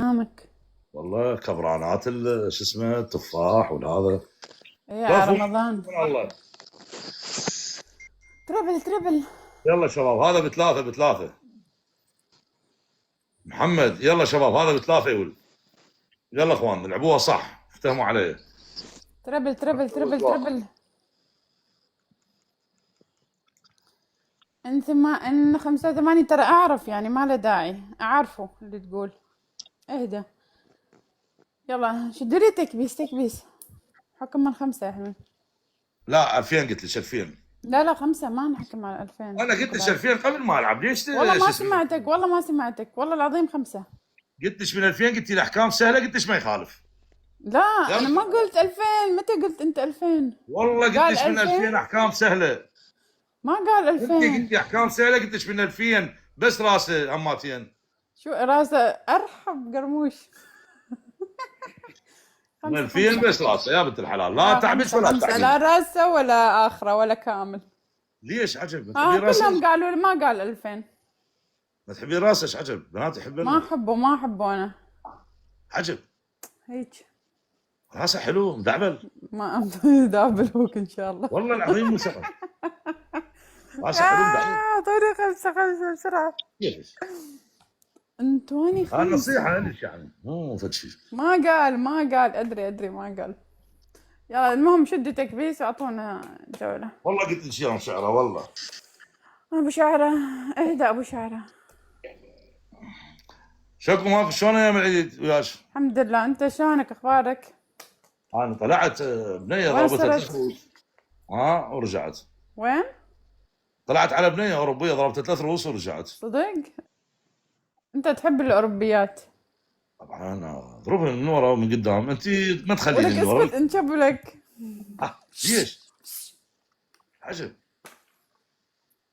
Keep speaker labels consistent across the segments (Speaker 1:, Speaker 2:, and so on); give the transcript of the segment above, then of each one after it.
Speaker 1: ايامك.
Speaker 2: والله كبرانات شو اسمه التفاح والهذا.
Speaker 1: ايه
Speaker 2: كفو
Speaker 1: على رمضان.
Speaker 2: من الله.
Speaker 1: تربل تربل.
Speaker 2: يلا شباب هذا بثلاثة. محمد يلا شباب هذا بثلاثة يقول. يلا اخوان العبوها صح افتهموا علي.
Speaker 1: تربل تربل تربل تربل. ان 85 ترى اعرف، يعني ما له داعي اعرفه اللي تقول. اهدى. يلا شدوا لي تكبيس. حكم من 5 يا حلوين.
Speaker 2: لا 2000 قلت لك 2000.
Speaker 1: لا 5 ما نحكم على 2000.
Speaker 2: انا قلت لك 2000 قبل ما العب ليش
Speaker 1: والله ما
Speaker 2: شو اسمه؟
Speaker 1: سمعتك، والله ما سمعتك، والله العظيم 5.
Speaker 2: قلت لك من 2000 قلت لي احكام سهله قلت لك ما يخالف.
Speaker 1: لا انا ما قلت 2000. متى قلت انت 2000؟
Speaker 2: والله قلت لك من 2000 احكام سهله.
Speaker 1: ما قال 2000.
Speaker 2: انت قلت لي احكام سهله قلت لك من 2000 بس راسه هماتين.
Speaker 1: شو راسه ارحب قرموش.
Speaker 2: من 2000 بس راسه يا بنت الحلال لا تعبش ولا تعبش.
Speaker 1: لا راسه ولا اخره ولا كامل.
Speaker 2: ليش عجب؟
Speaker 1: كلهم قالوا لي ما قال 2000.
Speaker 2: ما تحبين راسه ايش عجب؟ بنات يحبون.
Speaker 1: ما احبه انا.
Speaker 2: عجب.
Speaker 1: هيك.
Speaker 2: راسه حلو مدعبل.
Speaker 1: ما دابلوك ان شاء الله.
Speaker 2: والله العظيم مو سبب. راسه حلو مدعبل.
Speaker 1: اعطوني 5 بسرعه.
Speaker 2: كيفش؟
Speaker 1: انتوني 5.
Speaker 2: النصيحه ليش يعني مو فد شيء.
Speaker 1: ما قال ادري ما قال. يلا المهم شدوا تكبيس واعطونا جوله.
Speaker 2: والله قلت لك يوم شعره والله.
Speaker 1: ابو شعره. اهدى ابو شعره.
Speaker 2: شكو شلون ايام العيد وياش؟
Speaker 1: الحمد لله. انت شلونك اخبارك؟
Speaker 2: انا طلعت بنيه ضربت 3 رؤوس. ورجعت.
Speaker 1: وين؟
Speaker 2: طلعت على بنيه اوروبيه ضربت 3 رؤوس ورجعت.
Speaker 1: صدق؟ انت تحب الاوروبيات.
Speaker 2: طبعا انا اضربها من ورا ومن قدام انت ما تخليني من
Speaker 1: ولك
Speaker 2: ورا.
Speaker 1: اسكت انشب لك.
Speaker 2: ليش؟ عجب.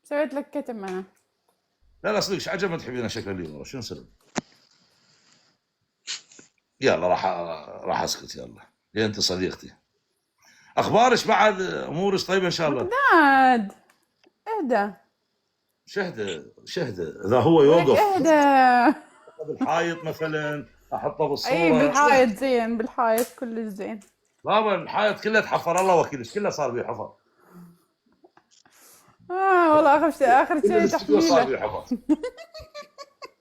Speaker 1: سويت لك كتم انا.
Speaker 2: لا صدق عجب ما تحبين شكل اللي ورا شنو سبب؟ يلا راح اسكت يلا. يا انت صديقتي. اخبارش بعد امورك طيبه ان شاء الله؟
Speaker 1: مقداد اهدى.
Speaker 2: شهده اذا هو يوقف
Speaker 1: اهدى.
Speaker 2: بالحائط مثلا احطه بالصوره.
Speaker 1: اي بالحائط زين، بالحائط كله زين.
Speaker 2: بابا الحائط كله تحفر الله وكيلك كله صار بيه حفر.
Speaker 1: والله اخر شيء
Speaker 2: تحميله صار بيه
Speaker 1: تحميله.
Speaker 2: حفر.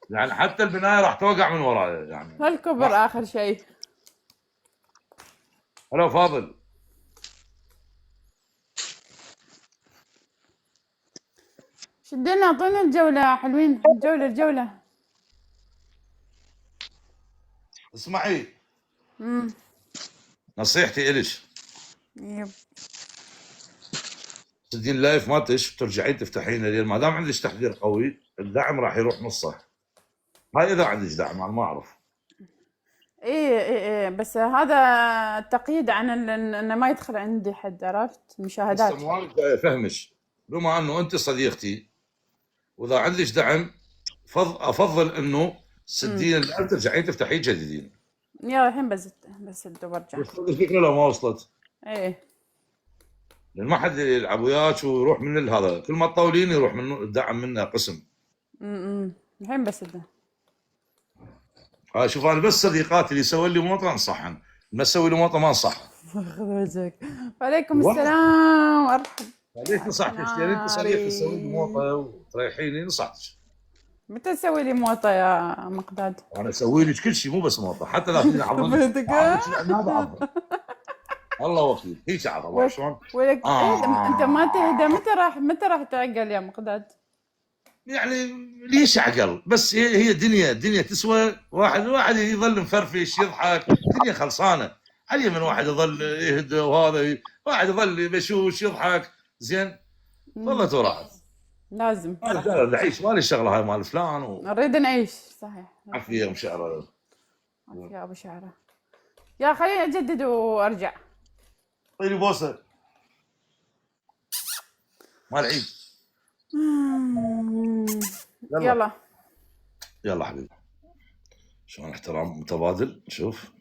Speaker 2: يعني حتى البنايه راح توقع من وراي يعني.
Speaker 1: هالكبر اخر شيء.
Speaker 2: هلا فاضل.
Speaker 1: شدنا اعطونا الجولة حلوين. الجولة.
Speaker 2: اسمعي. نصيحتي إلش.
Speaker 1: يب.
Speaker 2: تسدين اللايف مالتش ترجعين تفتحين الليل ما دام عندك تحضير قوي الدعم راح يروح نصه. هاي اذا عندك دعم انا ما اعرف.
Speaker 1: ايه بس هذا تقييد عن انه ما يدخل عندي حد، عرفت؟ مشاهدات.
Speaker 2: فهمش. بما انه انت صديقتي واذا عندك دعم افضل انه تسدين اللايف ترجعين تفتحين جديدين.
Speaker 1: يلا الحين بسد وبرجع.
Speaker 2: وصلت الفكره لو ما وصلت؟
Speaker 1: ايه.
Speaker 2: لان ما حد يلعب وياك ويروح من هذا كل ما تطولين يروح من الدعم منه قسم.
Speaker 1: الحين بسده.
Speaker 2: شوف انا بس صديقاتي اللي يسوي لي موطه انصحهم، ما تسوي لي موطه ما انصح.
Speaker 1: خذ وجهك. وعليكم السلام ارحب.
Speaker 2: ليش نصحتك؟ يعني انت صديقتي تسوي لي موطه وتريحيني نصحتك.
Speaker 1: متى تسوي لي موطه يا مقداد؟
Speaker 2: انا اسوي لك كل شيء مو بس موطه حتى لا تجيني عضلات. الله وكيل هيك عضلات شلون؟
Speaker 1: ولك انت ما تهدى. متى راح تعقل يا مقداد؟
Speaker 2: يعني ليش عقل؟ بس هي الدنيا تسوى واحد يظل مفرفش يضحك الدنيا خلصانه. علي من واحد يظل يهدى وهذا واحد يظل بشوش يضحك زين. والله تراعي.
Speaker 1: لازم
Speaker 2: نعيش مالي الشغله هاي مال فلان
Speaker 1: نريد نعيش صحيح.
Speaker 2: عافيه مشعره.
Speaker 1: عافيه يا ابو شعره. يا خليني اجدد وارجع.
Speaker 2: طيري بوسه مال عيد.
Speaker 1: يلا
Speaker 2: حبيبي. شلون احترام متبادل. شوف